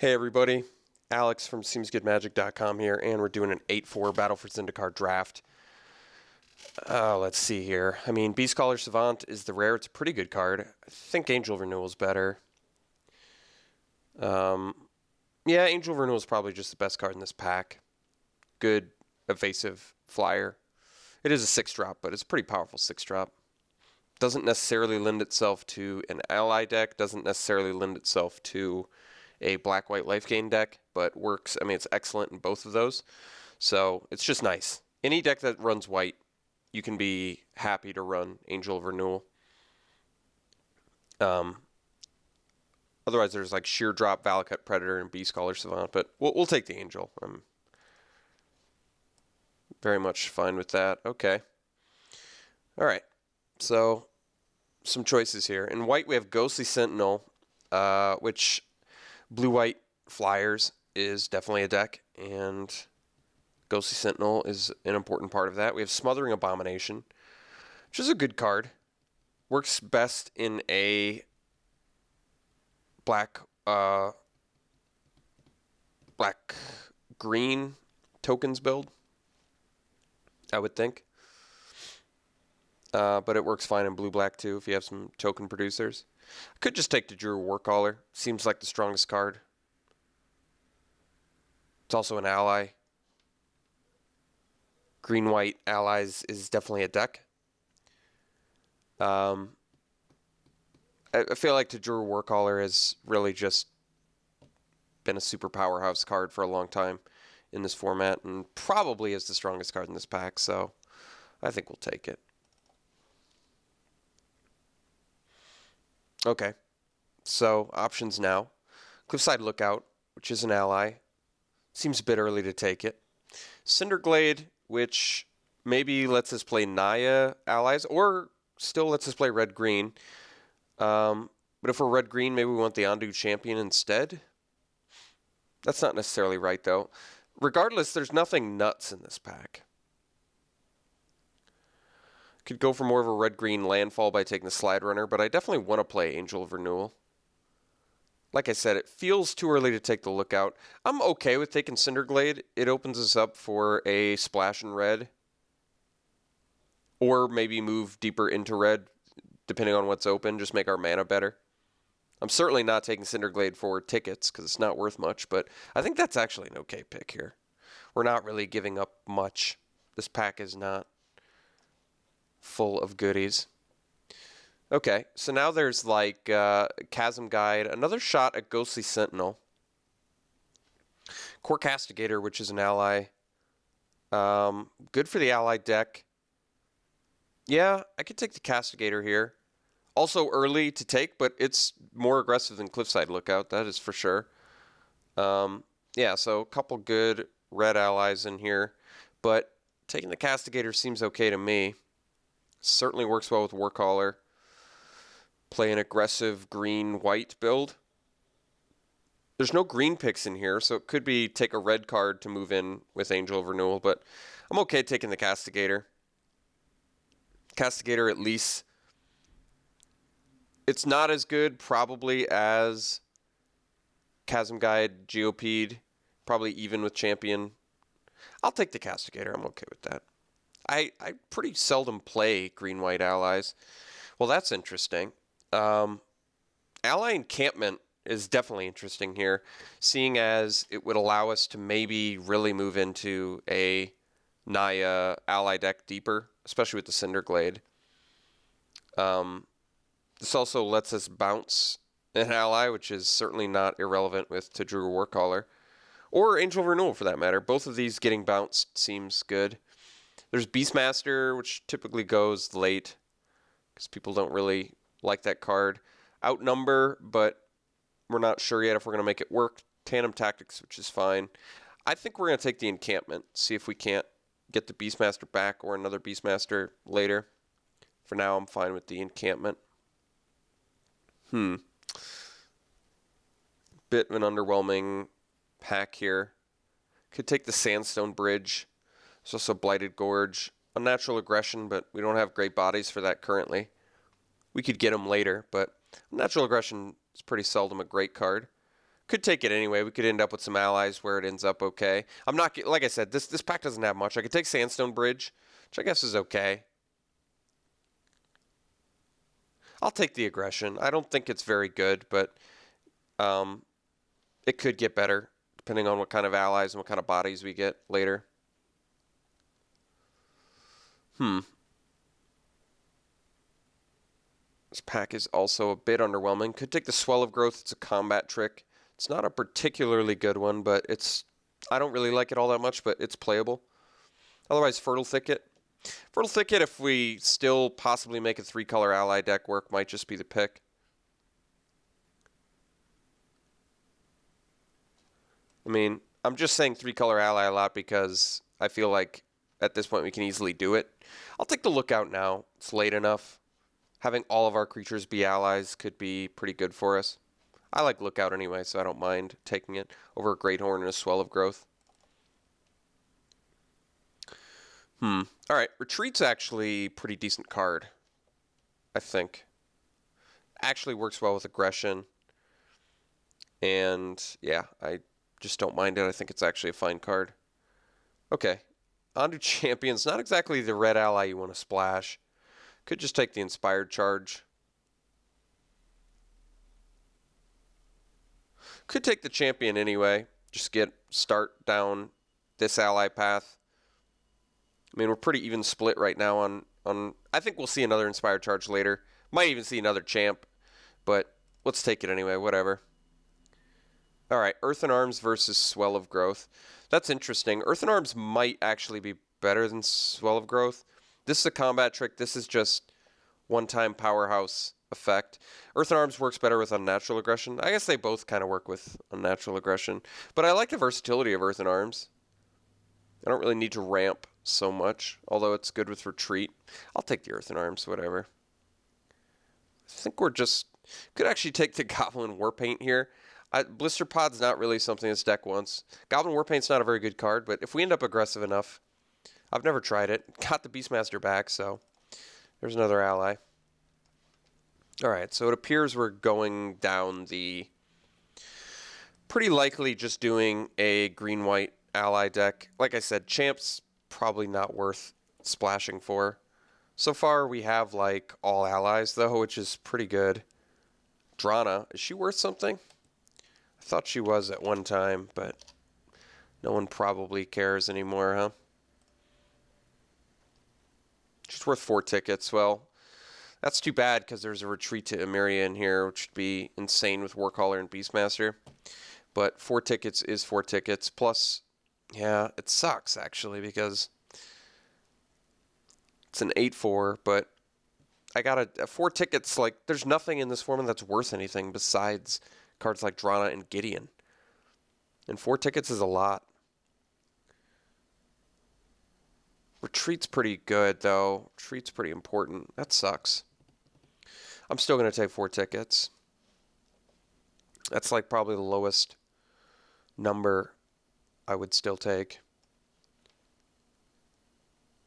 Hey everybody, Alex from SeemsGoodMagic.com here, and we're doing an 8-4 Battle for Zendikar draft. Let's see here. I mean, Beast Scholar Savant is the rare. It's a pretty good card. I think Angel Renewal is better. Yeah, Angel Renewal is probably just the best card in this pack. Good, evasive flyer. It is a 6-drop, but it's a pretty powerful 6-drop. Doesn't necessarily lend itself to an ally deck, doesn't necessarily lend itself to a black-white life gain deck, but works. I mean, it's excellent in both of those. So it's just nice. Any deck that runs white, you can be happy to run Angel of Renewal. Otherwise, there's like Sheer Drop, Valakut Predator, and Beast Scholar Savant, but we'll take the Angel. I'm very much fine with that. Okay. All right. So some choices here. In white, we have Ghostly Sentinel, which blue-white flyers is definitely a deck, and Ghostly Sentinel is an important part of that. We have Smothering Abomination, which is a good card. Works best in a black-green tokens build, I would think. But it works fine in blue-black too if you have some token producers. I could just take the Drew Warcaller. Seems like the strongest card. It's also an ally. Green-white allies is definitely a deck. I feel like the Drew Warcaller has really just been a super powerhouse card for a long time in this format, and probably is the strongest card in this pack, so I think we'll take it. Okay, so options now. Cliffside Lookout, which is an ally. Seems a bit early to take it. Cinderglade, which maybe lets us play Naya allies, or still lets us play red-green. But if we're red-green, maybe we want the Ondu Champion instead? That's not necessarily right, though. Regardless, there's nothing nuts in this pack. Could go for more of a red-green landfall by taking the Slide Runner, but I definitely want to play Angel of Renewal. Like I said, it feels too early to take the Lookout. I'm okay with taking Cinderglade. It opens us up for a splash in red. Or maybe move deeper into red, depending on what's open. Just make our mana better. I'm certainly not taking Cinderglade for tickets, because it's not worth much. But I think that's actually an okay pick here. We're not really giving up much. This pack is not full of goodies. Okay, so now there's like Chasm Guide, another shot at Ghostly Sentinel, Core Castigator, which is an ally. Good for the ally deck. Yeah, I could take the Castigator here. Also early to take, but it's more aggressive than Cliffside Lookout, that is for sure. Yeah, so a couple good red allies in here, but taking the Castigator seems okay to me. Certainly works well with Warcaller. Play an aggressive green-white build. There's no green picks in here, so it could be take a red card to move in with Angel of Renewal, but I'm okay taking the Castigator. Castigator, at least, it's not as good probably as Chasm Guide, GOP'd, probably even with Champion. I'll take the Castigator. I'm okay with that. I pretty seldom play green-white allies. Well, that's interesting. Ally Encampment is definitely interesting here, seeing as it would allow us to maybe really move into a Naya ally deck deeper, especially with the Cinderglade. This also lets us bounce an ally, which is certainly not irrelevant with Tadru Warcaller, or Angel Renewal for that matter. Both of these getting bounced seems good. There's Beastmaster, which typically goes late, because people don't really like that card. Outnumber, but we're not sure yet if we're going to make it work. Tandem Tactics, which is fine. I think we're going to take the Encampment, see if we can't get the Beastmaster back or another Beastmaster later. For now, I'm fine with the Encampment. Bit of an underwhelming pack here. Could take the Sandstone Bridge. There's also Blighted Gorge. Unnatural Aggression, but we don't have great bodies for that currently. We could get them later, but Unnatural Aggression is pretty seldom a great card. Could take it anyway. We could end up with some allies where it ends up okay. I'm not, like I said, this pack doesn't have much. I could take Sandstone Bridge, which I guess is okay. I'll take the Aggression. I don't think it's very good, but it could get better depending on what kind of allies and what kind of bodies we get later. This pack is also a bit underwhelming. Could take the Swell of Growth. It's a combat trick. It's not a particularly good one, but I don't really like it all that much, but it's playable. Otherwise, Fertile Thicket. Fertile Thicket, if we still possibly make a 3-color ally deck work, might just be the pick. I mean, I'm just saying 3-color ally a lot because I feel like at this point we can easily do it. I'll take the Lookout now. It's late enough. Having all of our creatures be allies could be pretty good for us. I like Lookout anyway, so I don't mind taking it over a Great Horn and a Swell of Growth. All right, Retreat's actually a pretty decent card, I think. Actually works well with Aggression. And yeah, I just don't mind it. I think it's actually a fine card. Okay, on to Champions. Not exactly the red ally you want to splash. Could just take the Inspired Charge. Could take the Champion anyway. Just start down this ally path. I mean, we're pretty even split right now on I think we'll see another Inspired Charge later. Might even see another Champ, but let's take it anyway, whatever. All right, Earthen Arms versus Swell of Growth. That's interesting. Earthen Arms might actually be better than Swell of Growth. This is a combat trick. This is just one-time powerhouse effect. Earthen Arms works better with Unnatural Aggression. I guess they both kind of work with Unnatural Aggression. But I like the versatility of Earthen Arms. I don't really need to ramp so much, although it's good with Retreat. I'll take the Earthen Arms, whatever. I think we're just... Could actually take the Goblin Warpaint here. Blister Pod's not really something this deck wants. Goblin Warpaint's not a very good card, but if we end up aggressive enough... I've never tried it. Got the Beastmaster back, so there's another ally. All right, so it appears we're going down the... Pretty likely just doing a green-white ally deck. Like I said, Champ's probably not worth splashing for. So far, we have, like, all allies, though, which is pretty good. Drana, is she worth something? I thought she was at one time, but no one probably cares anymore, huh? She's worth 4 tickets. Well, that's too bad because there's a Retreat to Emeria in here, which would be insane with Warcaller and Beastmaster. But 4 tickets is 4 tickets. Plus, yeah, it sucks, actually, because it's an 8-4, but I got a 4 tickets. Like, there's nothing in this format that's worth anything besides cards like Drana and Gideon. And 4 tickets is a lot. Retreat's pretty good, though. Retreat's pretty important. That sucks. I'm still going to take 4 tickets. That's like probably the lowest number I would still take.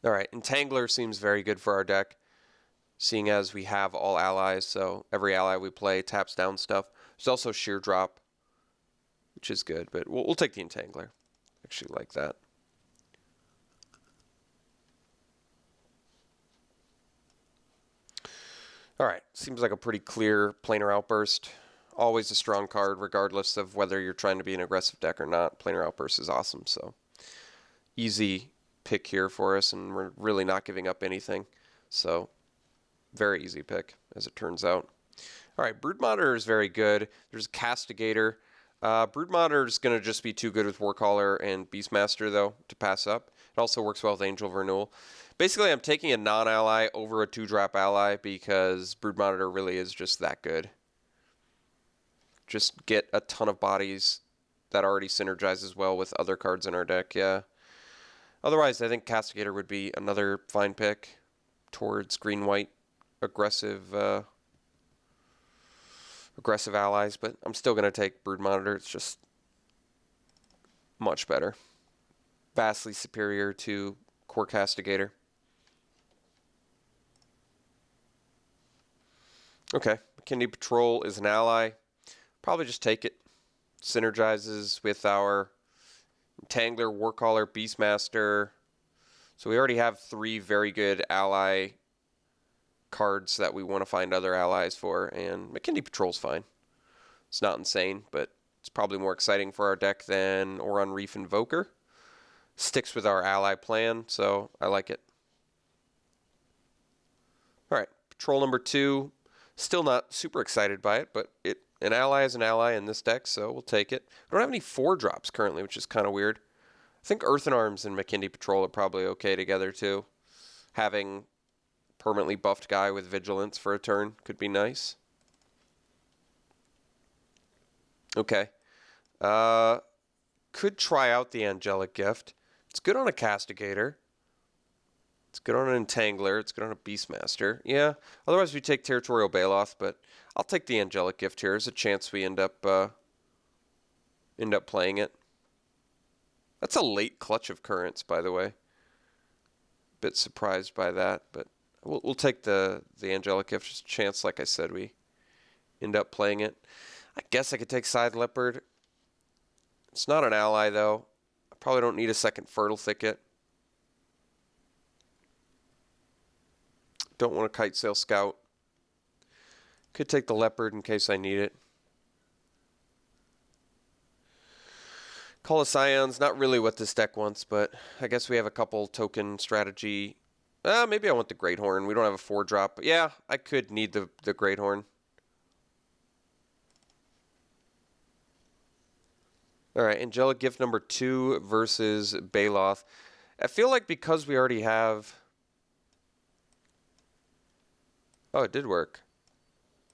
All right, Entangler seems very good for our deck, seeing as we have all allies, so every ally we play taps down stuff. There's also Sheer Drop, which is good, but we'll take the Entangler. Actually like that. All right, seems like a pretty clear Planar Outburst. Always a strong card, regardless of whether you're trying to be an aggressive deck or not. Planar Outburst is awesome, so easy pick here for us, and we're really not giving up anything. So very easy pick, as it turns out. All right, Brood Monitor is very good. There's Castigator. Brood Monitor is going to just be too good with Warcaller and Beastmaster, though, to pass up. It also works well with Angel of Renewal. Basically, I'm taking a non-ally over a 2-drop ally because Brood Monitor really is just that good. Just get a ton of bodies that already synergizes well with other cards in our deck, yeah. Otherwise, I think Castigator would be another fine pick towards green-white aggressive allies, but I'm still going to take Brood Monitor. It's just much better. Vastly superior to Core Castigator. Okay, McKinney Patrol is an ally. Probably just take it. synergizes with our Tangler, Warcaller, Beastmaster. So we already have 3 very good ally cards that we want to find other allies for, and McKinley Patrol's fine. It's not insane, but it's probably more exciting for our deck than Oron Reef Invoker. Sticks with our ally plan, so I like it. Alright, Patrol number 2. Still not super excited by it, but an ally is an ally in this deck, so we'll take it. I don't have any 4-drops currently, which is kind of weird. I think Earthen Arms and McKinley Patrol are probably okay together, too. Having permanently buffed guy with Vigilance for a turn could be nice. Okay. Could try out the Angelic Gift. It's good on a Castigator. It's good on an Entangler. It's good on a Beastmaster. Yeah. Otherwise, we take Territorial Baloth, but I'll take the Angelic Gift here. There's a chance we end up playing it. That's a late clutch of Currents, by the way. Bit surprised by that, but we'll take the Angelic Gift. Just a chance, like I said, we end up playing it. I guess I could take Scythe Leopard. It's not an ally, though. I probably don't need a second Fertile Thicket. Don't want a Kite Sail Scout. Could take the Leopard in case I need it. Call of Scions, not really what this deck wants, but I guess we have a couple token strategy. Maybe I want the Great Horn. We don't have a 4-drop. But yeah, I could need the Great Horn. Alright, Angelic Gift number 2 versus Baloth. I feel like because we already have... Oh, it did work.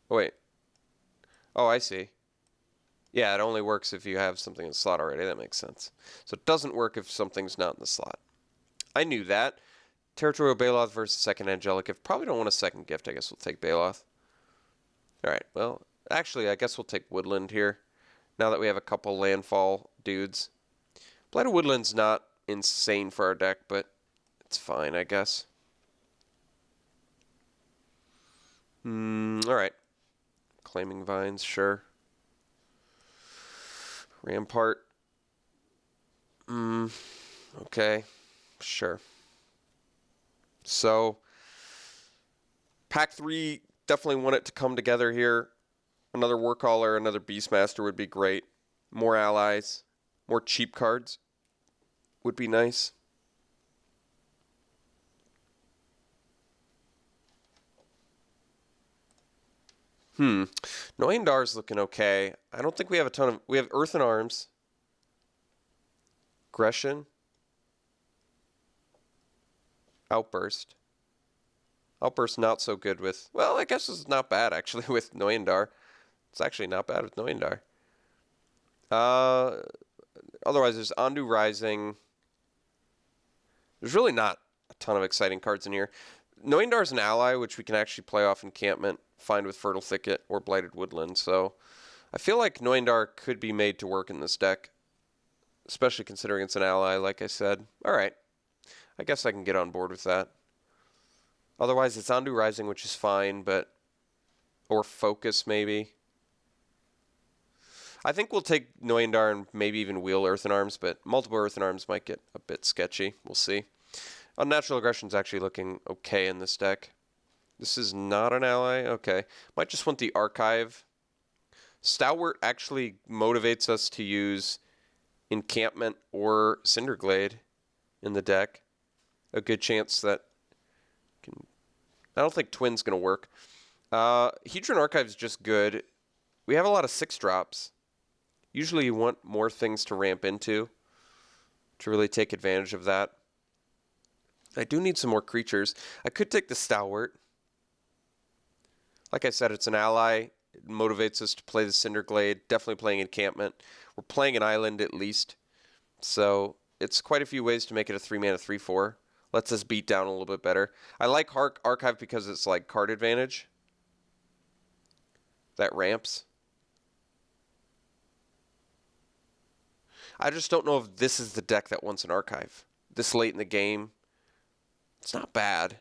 Oh, wait. Oh, I see. Yeah, it only works if you have something in the slot already. That makes sense. So it doesn't work if something's not in the slot. I knew that. Territorial Baloth versus second Angelic Gift. Probably don't want a second gift. I guess we'll take Baloth. Alright, well, actually, I guess we'll take Woodland here. Now that we have a couple landfall dudes. Blighted Woodland's not insane for our deck, but it's fine, I guess. Alright. Claiming Vines, sure. Rampart. Okay. Sure. So, Pack 3, definitely want it to come together here. Another Warcaller, another Beastmaster would be great. More allies. More cheap cards would be nice. Noyendar's looking okay. I don't think we have a ton of... We have Earthen Arms. Aggression. Outburst. Outburst not so good with... Well, I guess it's not bad, actually, with Noyendar. It's actually not bad with Noyendar. Otherwise, there's Andu Rising. There's really not a ton of exciting cards in here. Noyendar's an ally, which we can actually play off Encampment, find with Fertile Thicket or Blighted Woodland. So I feel like Noyendar could be made to work in this deck, especially considering it's an ally, like I said. All right. I guess I can get on board with that. Otherwise, it's Andu Rising, which is fine, but... Or Focus, maybe. I think we'll take Noyendar and maybe even wheel Earthen Arms, but multiple Earthen Arms might get a bit sketchy. We'll see. Unnatural Aggression's actually looking okay in this deck. This is not an ally? Okay. Might just want the Archive. Stalwart actually motivates us to use Encampment or Cinderglade in the deck. A good chance that... I don't think Twin's going to work. Hedron Archive's just good. We have a lot of 6-drops. Usually you want more things to ramp into to really take advantage of that. I do need some more creatures. I could take the Stalwart. Like I said, it's an ally. It motivates us to play the Cinderglade. Definitely playing Encampment. We're playing an island at least. So it's quite a few ways to make it a 3-mana 3/4. Lets us beat down a little bit better. I like Archive because it's like card advantage. That ramps. I just don't know if this is the deck that wants an Archive. This late in the game. It's not bad.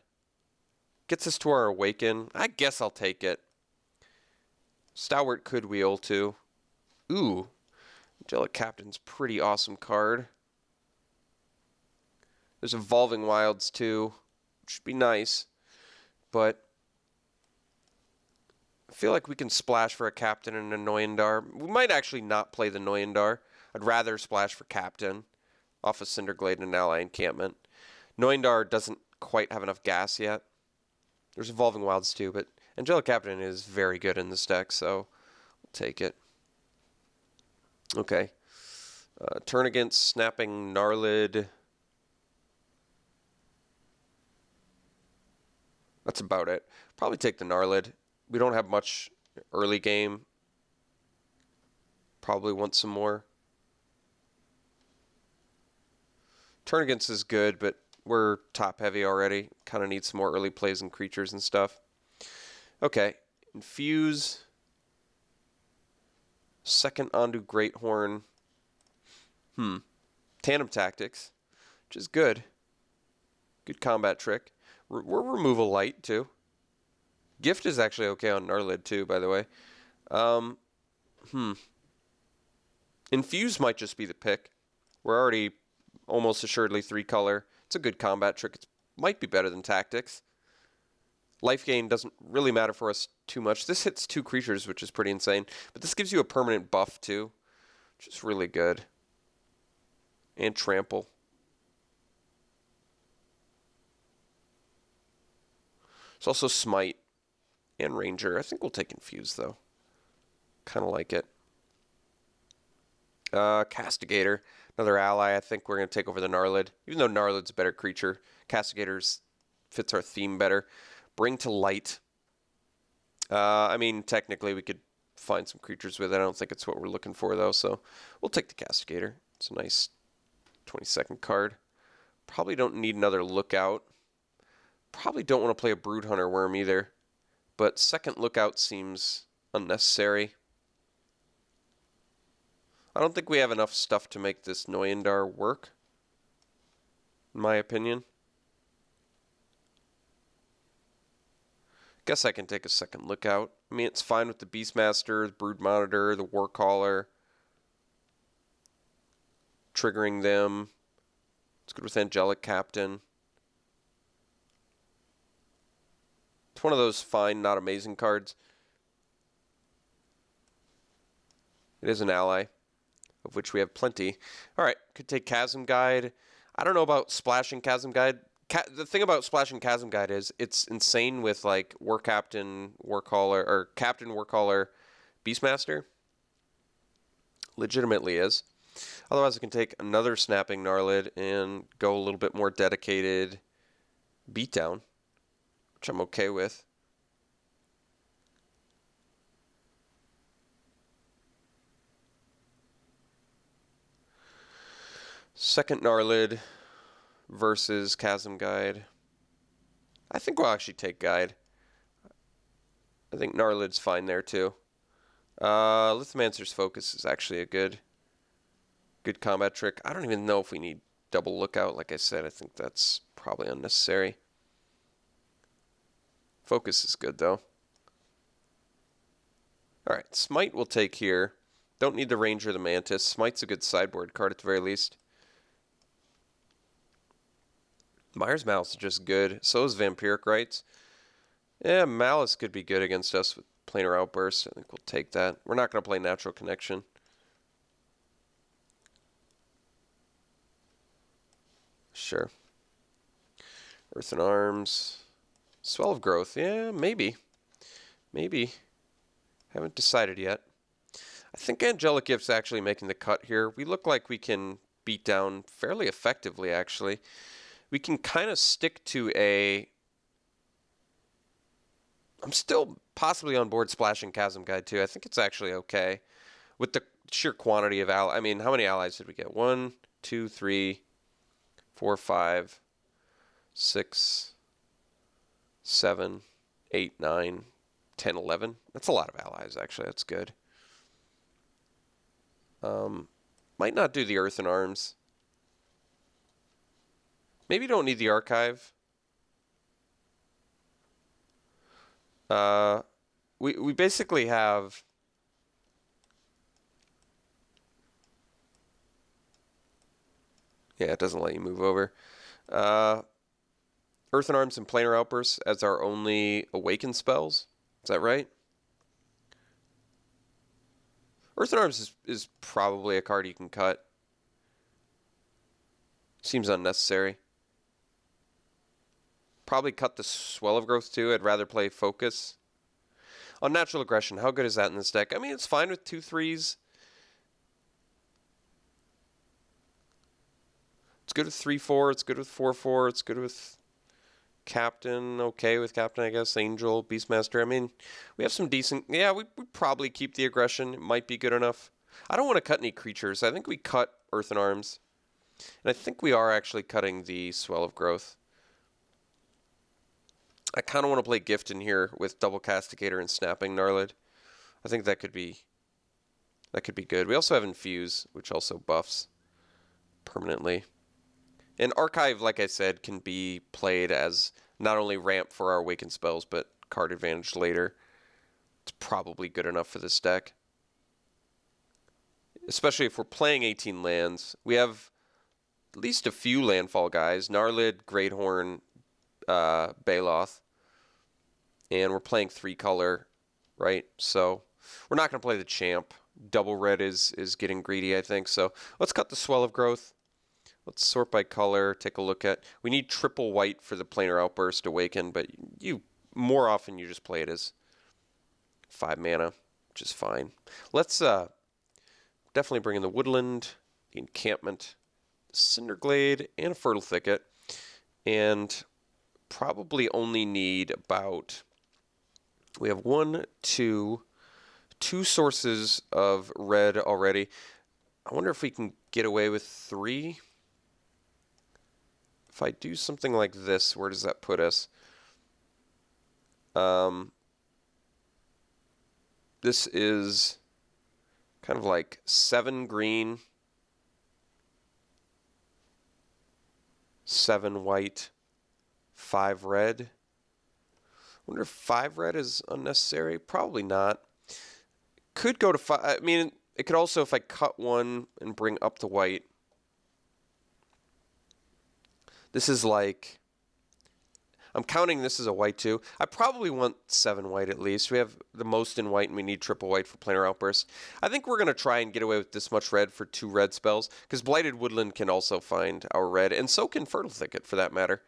Gets us to our Awaken. I guess I'll take it. Stalwart could wheel too. Ooh. Angelic Captain's pretty awesome card. There's Evolving Wilds too, which should be nice, but I feel like we can splash for a Captain and a Noyandar. We might actually not play the Noyandar. I'd rather splash for Captain off of Cinderglade and an ally encampment. Noyandar doesn't quite have enough gas yet. There's Evolving Wilds too, but Angelic Captain is very good in this deck, so we'll take it. Okay. Turn against Snapping Gnarlid. That's about it. Probably take the Gnarlid. We don't have much early game. Probably want some more. Turn against is good, but we're top heavy already. Kind of need some more early plays and creatures and stuff. Okay. Infuse. Second Ondu Greathorn. Tandem Tactics, which is good. Good combat trick. We're removal light, too. Gift is actually okay on Gnarlid, too, by the way. Infuse might just be the pick. We're already almost assuredly 3-color. It's a good combat trick. It might be better than Tactics. Life gain doesn't really matter for us too much. This hits 2 creatures, which is pretty insane. But this gives you a permanent buff, too, which is really good. And Trample. It's also Smite and Ranger. I think we'll take Infuse, though. Kind of like it. Castigator, another ally. I think we're going to take over the Gnarlid. Even though Gnarlid's a better creature, Castigator's fits our theme better. Bring to Light. I mean, technically we could find some creatures with it. I don't think it's what we're looking for, though, so we'll take the Castigator. It's a nice 22nd card. Probably don't need another Lookout. Probably don't want to play a Broodhunter Worm either. But second Lookout seems unnecessary. I don't think we have enough stuff to make this Noyandar work, in my opinion. Guess I can take a second Lookout. I mean, it's fine with the Beastmaster, the Brood Monitor, the Warcaller. Triggering them. It's good with Angelic Captain. It's one of those fine, not amazing cards. It is an ally, of which we have plenty. All right, could take Chasm Guide. I don't know about splashing Chasm Guide. The thing about splashing Chasm Guide is it's insane with like War Captain, Warcaller, or Captain, Warcaller, Beastmaster. Legitimately is. Otherwise, I can take another Snapping Gnarlid and go a little bit more dedicated Beatdown, which I'm okay with. Second Gnarlid versus Chasm Guide. I think we'll actually take Guide. I think Gnarlid's fine there too. Lithomancer's Focus is actually a good combat trick. I don't even know if we need double Lookout. Like I said, I think that's probably unnecessary. Focus is good though. Alright, Smite we'll take here. Don't need the Ranger or the Mantis. Smite's a good sideboard card at the very least. Myers Malice is just good. So is Vampiric Rites. Yeah, Malice could be good against us with Planar Outburst. I think we'll take that. We're not going to play Natural Connection. Sure. Earthen Arms. Swell of Growth. Yeah, maybe. Maybe. Haven't decided yet. I think Angelic Gift's actually making the cut here. We look like we can beat down fairly effectively, actually. We can kind of stick to a... I'm still possibly on board splashing Chasm Guide, too. I think it's actually okay. With the sheer quantity of allies. I mean, how many allies did we get? 1, 2, 3, 4, 5, 6, 7, 8, 9, 10, 11. That's a lot of allies, actually. That's good. Might not do the Earthen Arms. Maybe don't need the Archive. We basically have Yeah, it doesn't let you move over. Uh, Earthen Arms and Planar Outbursts as our only awakened spells. Is that right? Earthen Arms is probably a card you can cut. Seems unnecessary. Probably cut the Swell of Growth too. I'd rather play Focus. Unnatural Aggression, how good is that in this deck? I mean, it's fine with 2/3s. It's good with 3/4. It's good with 4/4. It's good with Captain. Okay with Captain, I guess. Angel, Beastmaster. I mean, we have some decent... Yeah, we probably keep the Aggression. It might be good enough. I don't want to cut any creatures. I think we cut Earthen Arms. And I think we are actually cutting the Swell of Growth. I kind of want to play Gift in here with Double Castigator and Snapping Gnarlid. I think that could be good. We also have Infuse, which also buffs permanently. And Archive, like I said, can be played as not only ramp for our Awakened spells, but card advantage later. It's probably good enough for this deck. Especially if we're playing 18 lands. We have at least a few landfall guys. Gnarlid, Greathorn, Baloth. And we're playing 3-color, right? So we're not going to play the Champ. Double red is getting greedy, I think. So let's cut the Swell of Growth. Let's sort by color, take a look at... We need triple white for the Planar Outburst Awaken, but more often you just play it as 5 mana, which is fine. Let's definitely bring in the Woodland, the Encampment, Cinderglade, and a Fertile Thicket. And probably only need about... We have two sources of red already. I wonder if we can get away with 3. If I do something like this, where does that put us? This is kind of like 7 green, 7 white, 5 red. I wonder if 5 red is unnecessary. Probably not. Could go to 5. I mean, it could also, if I cut one and bring up the white. This is like... I'm counting this as a white too. I probably want 7 white at least. We have the most in white and we need triple white for Planar Outburst. I think we're going to try and get away with this much red for 2 red spells. Because Blighted Woodland can also find our red. And so can Fertile Thicket for that matter.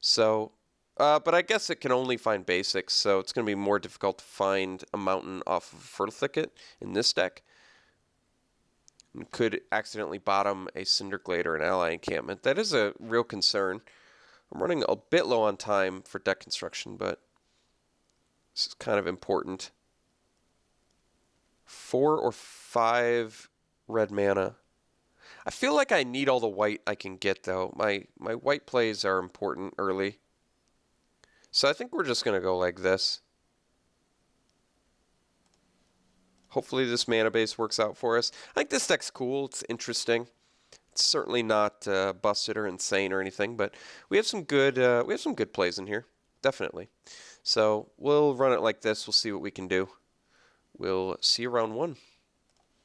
So... but I guess it can only find basics, so it's going to be more difficult to find a mountain off of Fertile Thicket in this deck. And could accidentally bottom a Cinderglade or an ally encampment. That is a real concern. I'm running a bit low on time for deck construction, but this is kind of important. 4 or 5 red mana. I feel like I need all the white I can get, though. My white plays are important early. So I think we're just going to go like this. Hopefully this mana base works out for us. I think this deck's cool. It's interesting. It's certainly not busted or insane or anything, but we have some good plays in here, definitely. So we'll run it like this. We'll see what we can do. We'll see you round 1.